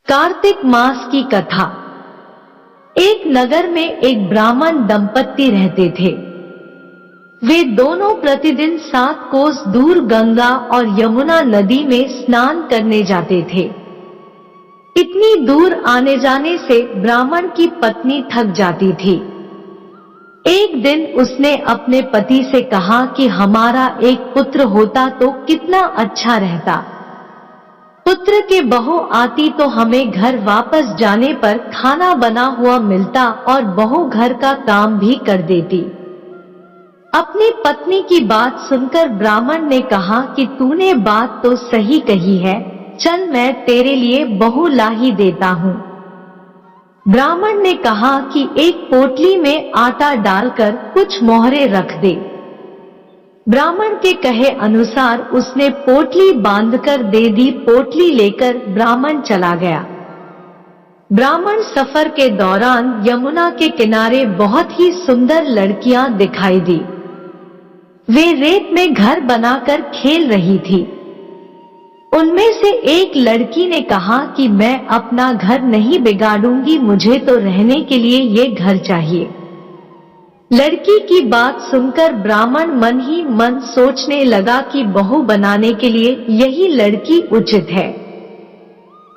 कार्तिक मास की कथा। एक नगर में एक ब्राह्मण दंपत्ति रहते थे। वे दोनों प्रतिदिन 7 कोस दूर गंगा और यमुना नदी में स्नान करने जाते थे। इतनी दूर आने जाने से ब्राह्मण की पत्नी थक जाती थी। एक दिन उसने अपने पति से कहा कि हमारा एक पुत्र होता तो कितना अच्छा रहता। पुत्र के बहू आती तो हमें घर वापस जाने पर खाना बना हुआ मिलता और बहू घर का काम भी कर देती। अपनी पत्नी की बात सुनकर ब्राह्मण ने कहा कि तूने बात तो सही कही है, चल मैं तेरे लिए बहू ला ही देता हूँ। ब्राह्मण ने कहा कि एक पोटली में आटा डालकर कुछ मोहरे रख दे। ब्राह्मण के कहे अनुसार उसने पोटली बांधकर दे दी। पोटली लेकर ब्राह्मण चला गया। ब्राह्मण सफर के दौरान यमुना के किनारे बहुत ही सुंदर लड़कियां दिखाई दी। वे रेत में घर बनाकर खेल रही थी। उनमें से एक लड़की ने कहा कि मैं अपना घर नहीं बिगाड़ूंगी, मुझे तो रहने के लिए ये घर चाहिए। लड़की की बात सुनकर ब्राह्मण मन ही मन सोचने लगा कि बहू बनाने के लिए यही लड़की उचित है।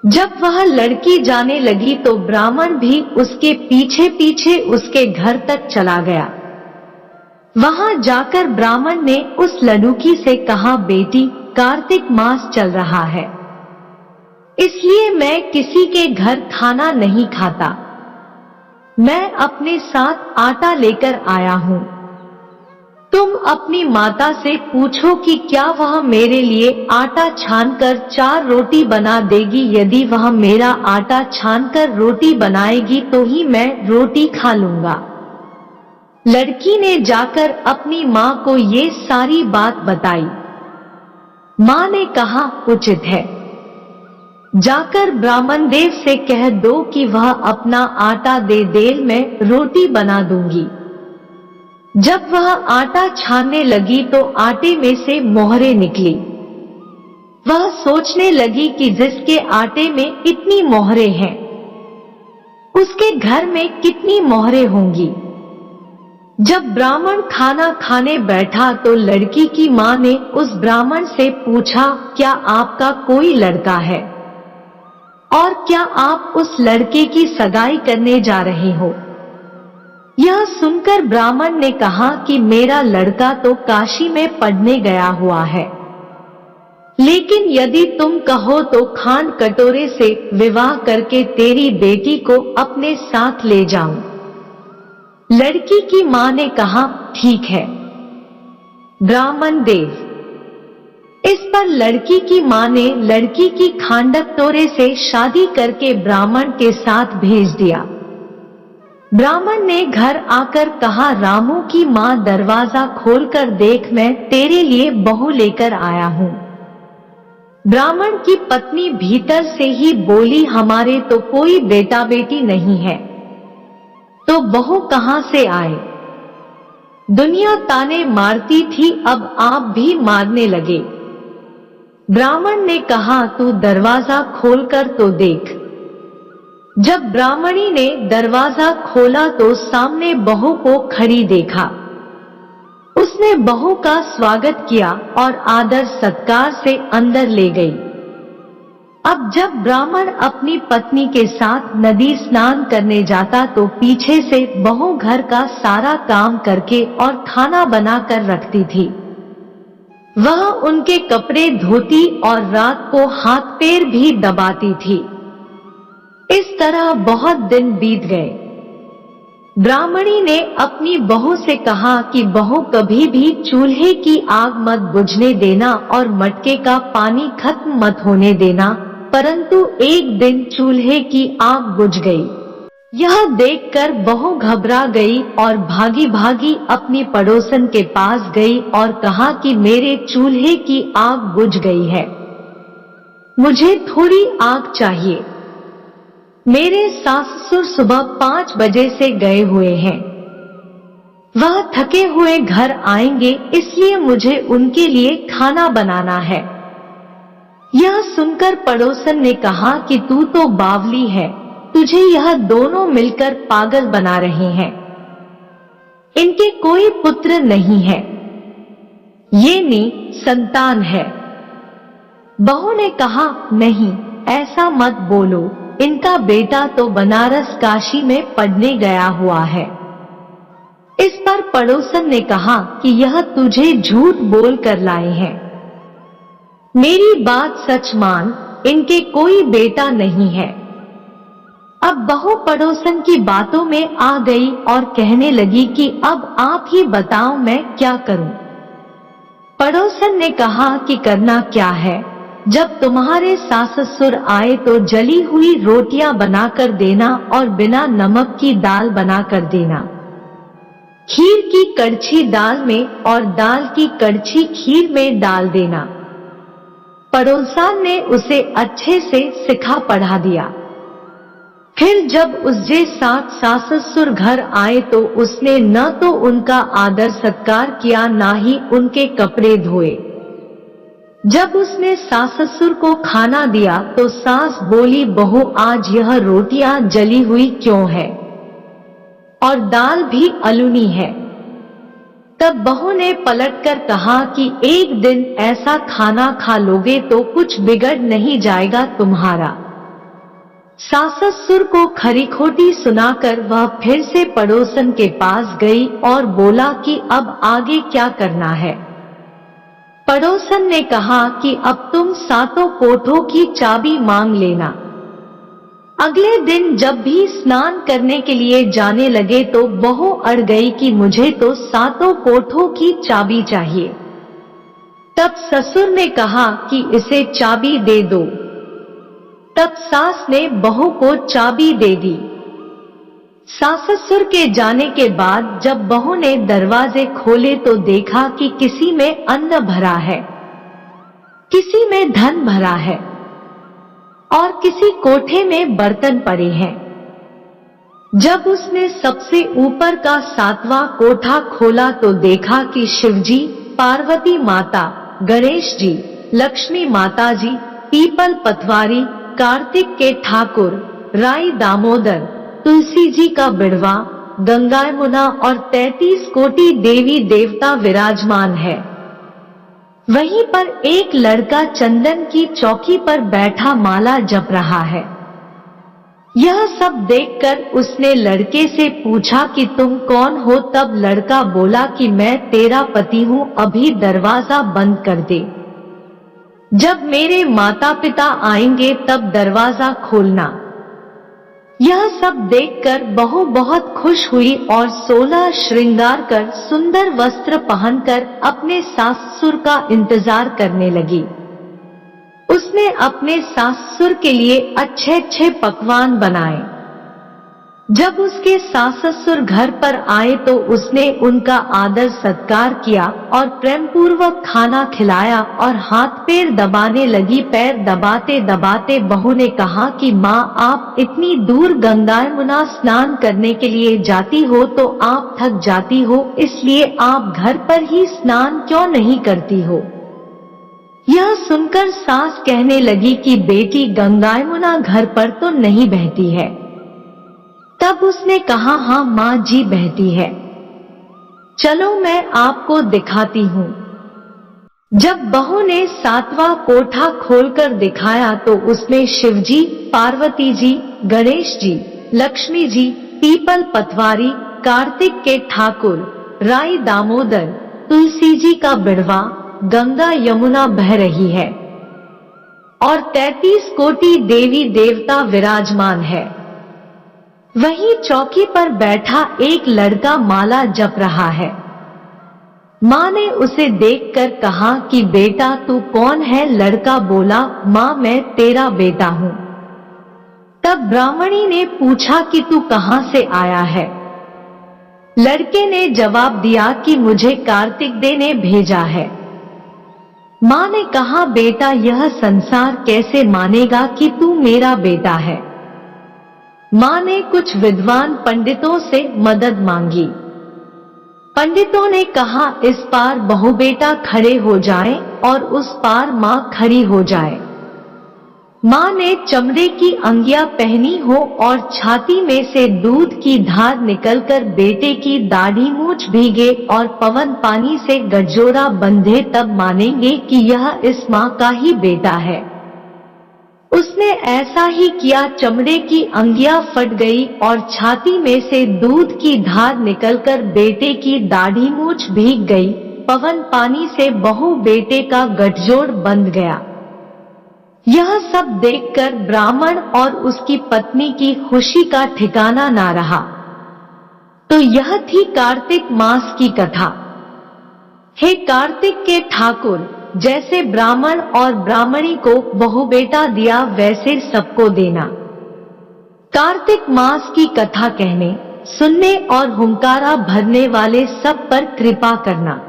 जब वह लड़की जाने लगी तो ब्राह्मण भी उसके पीछे पीछे उसके घर तक चला गया। वहां जाकर ब्राह्मण ने उस लड़की से कहा, बेटी, कार्तिक मास चल रहा है, इसलिए मैं किसी के घर खाना नहीं खाता। मैं अपने साथ आटा लेकर आया हूँ। तुम अपनी माता से पूछो कि क्या वह मेरे लिए आटा छानकर 4 रोटी बना देगी। यदि वह मेरा आटा छानकर रोटी बनाएगी तो ही मैं रोटी खा लूंगा। लड़की ने जाकर अपनी माँ को ये सारी बात बताई। माँ ने कहा, उचित है, जाकर ब्राह्मण देव से कह दो कि वह अपना आटा दे दे, मैं रोटी बना दूंगी। जब वह आटा छानने लगी तो आटे में से मोहरे निकली। वह सोचने लगी कि जिसके आटे में इतनी मोहरे हैं, उसके घर में कितनी मोहरे होंगी। जब ब्राह्मण खाना खाने बैठा तो लड़की की माँ ने उस ब्राह्मण से पूछा, क्या आपका कोई लड़का है और क्या आप उस लड़के की सगाई करने जा रहे हो? यह सुनकर ब्राह्मण ने कहा कि मेरा लड़का तो काशी में पढ़ने गया हुआ है, लेकिन यदि तुम कहो तो खांड कटोरे से विवाह करके तेरी बेटी को अपने साथ ले जाऊं। लड़की की मां ने कहा, ठीक है ब्राह्मण देव। इस पर लड़की की मां ने लड़की की खांडक तोरे से शादी करके ब्राह्मण के साथ भेज दिया। ब्राह्मण ने घर आकर कहा, रामू की मां दरवाजा खोलकर देख, मैं तेरे लिए बहू लेकर आया हूँ। ब्राह्मण की पत्नी भीतर से ही बोली, हमारे तो कोई बेटा बेटी नहीं है, तो बहू कहां से आए? दुनिया ताने मारती थी, अब आप भी मारने लगे। ब्राह्मण ने कहा, तू दरवाजा खोलकर तो देख। जब ब्राह्मणी ने दरवाजा खोला तो सामने बहू को खड़ी देखा। उसने बहू का स्वागत किया और आदर सत्कार से अंदर ले गई। अब जब ब्राह्मण अपनी पत्नी के साथ नदी स्नान करने जाता तो पीछे से बहू घर का सारा काम करके और खाना बनाकर रखती थी। वह उनके कपड़े धोती और रात को हाथ पैर भी दबाती थी। इस तरह बहुत दिन बीत गए। ब्राह्मणी ने अपनी बहू से कहा कि बहू, कभी भी चूल्हे की आग मत बुझने देना और मटके का पानी खत्म मत होने देना। परंतु एक दिन चूल्हे की आग बुझ गई। यह देखकर बहू घबरा गई और भागी भागी अपनी पड़ोसन के पास गई और कहा कि मेरे चूल्हे की आग बुझ गई है, मुझे थोड़ी आग चाहिए। मेरे सास-ससुर सुबह 5 बजे से गए हुए हैं, वह थके हुए घर आएंगे, इसलिए मुझे उनके लिए खाना बनाना है। यह सुनकर पड़ोसन ने कहा कि तू तो बावली है, तुझे यह दोनों मिलकर पागल बना रहे हैं। इनके कोई पुत्र नहीं है, ये निसंतान है। बहू ने कहा, नहीं ऐसा मत बोलो, इनका बेटा तो बनारस काशी में पढ़ने गया हुआ है। इस पर पड़ोसन ने कहा कि यह तुझे झूठ बोल कर लाए हैं। मेरी बात सच मान, इनके कोई बेटा नहीं है। अब बहू पड़ोसन की बातों में आ गई और कहने लगी कि अब आप ही बताओ मैं क्या करूं। पड़ोसन ने कहा कि करना क्या है, जब तुम्हारे सास ससुर आए तो जली हुई रोटियां बनाकर देना और बिना नमक की दाल बनाकर देना। खीर की कड़छी दाल में और दाल की कड़छी खीर में डाल देना। पड़ोसन ने उसे अच्छे से सिखा पढ़ा दिया। फिर जब उसके साथ सास ससुर घर आए तो उसने न तो उनका आदर सत्कार किया, ना ही उनके कपड़े धोए। जब उसने सास ससुर को खाना दिया तो सास बोली, बहू आज यह रोटियां जली हुई क्यों है और दाल भी अलूनी है। तब बहू ने पलटकर कहा कि एक दिन ऐसा खाना खा लोगे तो कुछ बिगड़ नहीं जाएगा तुम्हारा। सास ससुर को खरी खोटी सुनाकर वह फिर से पड़ोसन के पास गई और बोला कि अब आगे क्या करना है। पड़ोसन ने कहा कि अब तुम सातों कोठों की चाबी मांग लेना। अगले दिन जब भी स्नान करने के लिए जाने लगे तो बहू अड़ गई कि मुझे तो सातों कोठों की चाबी चाहिए। तब ससुर ने कहा कि इसे चाबी दे दो। तब सास ने बहू को चाबी दे दी। सास ससुर के जाने के बाद जब बहू ने दरवाजे खोले तो देखा कि किसी में अन्न भरा है, किसी में धन भरा है और किसी कोठे में बर्तन पड़े हैं। जब उसने सबसे ऊपर का 7वां कोठा खोला तो देखा कि शिवजी, पार्वती माता, गणेश जी, लक्ष्मी माता जी, पीपल पतवारी, कार्तिक के ठाकुर, राई दामोदर, तुलसी जी का बिड़वा, गंगा यमुना और 33 कोटि देवी देवता विराजमान है। वहीं पर एक लड़का चंदन की चौकी पर बैठा माला जप रहा है। यह सब देखकर उसने लड़के से पूछा कि तुम कौन हो। तब लड़का बोला कि मैं तेरा पति हूँ, अभी दरवाजा बंद कर दे। जब मेरे माता पिता आएंगे तब दरवाजा खोलना। यह सब देखकर बहू बहुत खुश हुई और 16 श्रृंगार कर सुंदर वस्त्र पहनकर अपने सास ससुर का इंतजार करने लगी। उसने अपने सास ससुर के लिए अच्छे अच्छे पकवान बनाए। जब उसके सास ससुर घर पर आए तो उसने उनका आदर सत्कार किया और प्रेम पूर्वक खाना खिलाया और हाथ पैर दबाने लगी। पैर दबाते दबाते बहू ने कहा कि माँ, आप इतनी दूर गंगा यमुना स्नान करने के लिए जाती हो तो आप थक जाती हो, इसलिए आप घर पर ही स्नान क्यों नहीं करती हो। यह सुनकर सास कहने लगी कि बेटी, गंगा यमुना घर पर तो नहीं बहती है। तब उसने कहा, हाँ माँ जी बहती है, चलो मैं आपको दिखाती हूँ। जब बहू ने 7वां कोठा खोलकर दिखाया तो उसमें शिवजी, पार्वती जी, गणेश जी, लक्ष्मी जी, पीपल पतवारी, कार्तिक के ठाकुर, राई दामोदर, तुलसी जी का बिड़वा, गंगा यमुना बह रही है और 33 कोटि देवी देवता विराजमान है। वहीं चौकी पर बैठा एक लड़का माला जप रहा है। माँ ने उसे देखकर कहा कि बेटा तू कौन है। लड़का बोला, माँ मैं तेरा बेटा हूँ। तब ब्राह्मणी ने पूछा कि तू कहाँ से आया है। लड़के ने जवाब दिया कि मुझे कार्तिक दे ने भेजा है। माँ ने कहा, बेटा यह संसार कैसे मानेगा कि तू मेरा बेटा है। माँ ने कुछ विद्वान पंडितों से मदद मांगी। पंडितों ने कहा, इस पार बहू बेटा खड़े हो जाएं और उस पार माँ खड़ी हो जाए। माँ ने चमड़े की अंगियां पहनी हो और छाती में से दूध की धार निकलकर बेटे की दाढ़ी मूंछ भीगे और पवन पानी से गठजोड़ा बंधे तब मानेंगे कि यह इस माँ का ही बेटा है। उसने ऐसा ही किया। चमड़े की अंगियां फट गई और छाती में से दूध की धार निकलकर बेटे की दाढ़ी मूंछ भीग गई। पवन पानी से बहू बेटे का गठजोड़ बंध गया। यह सब देखकर ब्राह्मण और उसकी पत्नी की खुशी का ठिकाना ना रहा। तो यह थी कार्तिक मास की कथा। हे कार्तिक के ठाकुर, जैसे ब्राह्मण और ब्राह्मणी को बहू बेटा दिया वैसे सबको देना। कार्तिक मास की कथा कहने, सुनने और हुंकारा भरने वाले सब पर कृपा करना।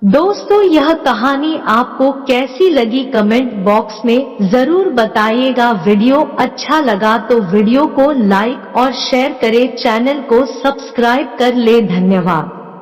दोस्तों, यह कहानी आपको कैसी लगी कमेंट बॉक्स में जरूर बताइएगा। वीडियो अच्छा लगा तो वीडियो को लाइक और शेयर करें, चैनल को सब्सक्राइब कर ले। धन्यवाद।